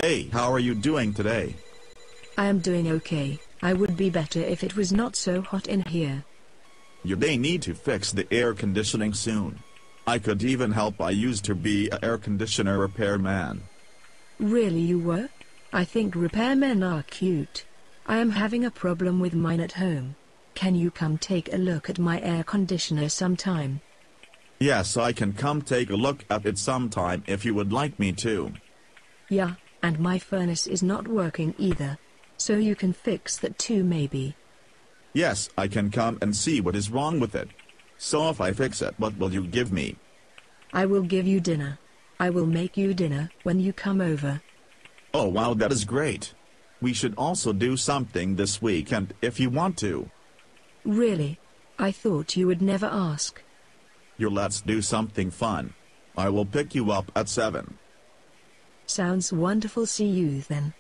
Hey, how are you doing today? I am doing okay. I would be better if it was not so hot in here. You may need to fix the air conditioning soon. I could even help. I used to be an air conditioner repairman. Really, you were? I think repairmen are cute. I am having a problem with mine at home. Can you come take a look at my air conditioner sometime? Yes, I can come take a look at it sometime if you would like me to. Yeah, and my furnace is not working either. So you can fix that too maybe. Yes, I can come and see what is wrong with it. So if I fix it, what will you give me? I will give you dinner. I will make you dinner when you come over. Oh wow, that is great. We should also do something this weekend if you want to. Really? I thought you would never ask. Let's do something fun. I will pick you up at 7. Sounds wonderful. See you then.